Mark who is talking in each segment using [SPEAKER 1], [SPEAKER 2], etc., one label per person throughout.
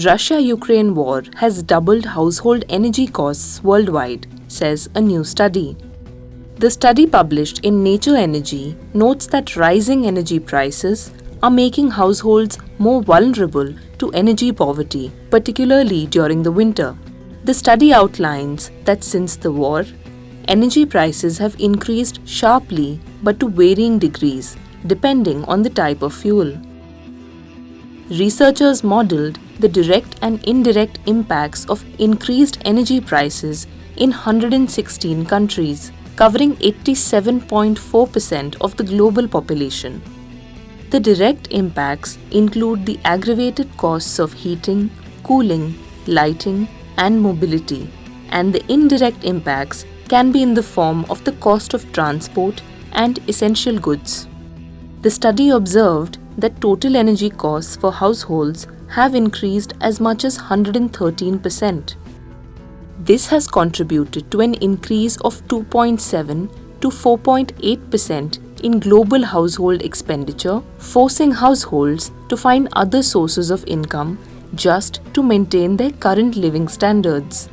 [SPEAKER 1] Russia-Ukraine war has doubled household energy costs worldwide, says a new study. The study published in Nature Energy notes that rising energy prices are making households more vulnerable to energy poverty, particularly during the winter. The study outlines that since the war, energy prices have increased sharply but to varying degrees, depending on the type of fuel. Researchers modeled the direct and indirect impacts of increased energy prices in 116 countries, covering 87.4% of the global population. The direct impacts include the aggravated costs of heating, cooling, lighting, and mobility, and the indirect impacts can be in the form of the cost of transport and essential goods. The study observed that total energy costs for households have increased as much as 113%. This has contributed to an increase of 2.7 to 4.8% in global household expenditure, forcing households to find other sources of income just to maintain their current living standards.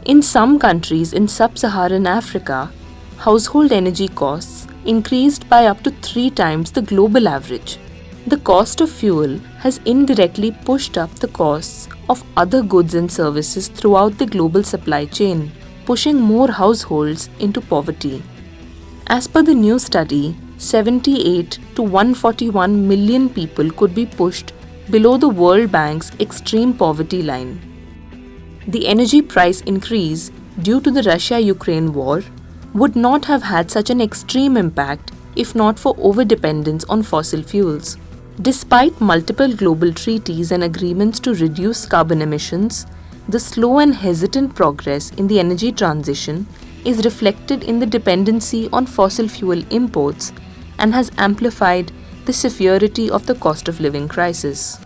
[SPEAKER 1] In some countries in sub-Saharan Africa, household energy costs increased by up to 3 times the global average. The cost of fuel has indirectly pushed up the costs of other goods and services throughout the global supply chain, pushing more households into poverty. As per the new study, 78 to 141 million people could be pushed below the World Bank's extreme poverty line. The energy price increase due to the Russia-Ukraine war would not have had such an extreme impact if not for overdependence on fossil fuels. Despite multiple global treaties and agreements to reduce carbon emissions, the slow and hesitant progress in the energy transition is reflected in the dependency on fossil fuel imports and has amplified the severity of the cost of living crisis.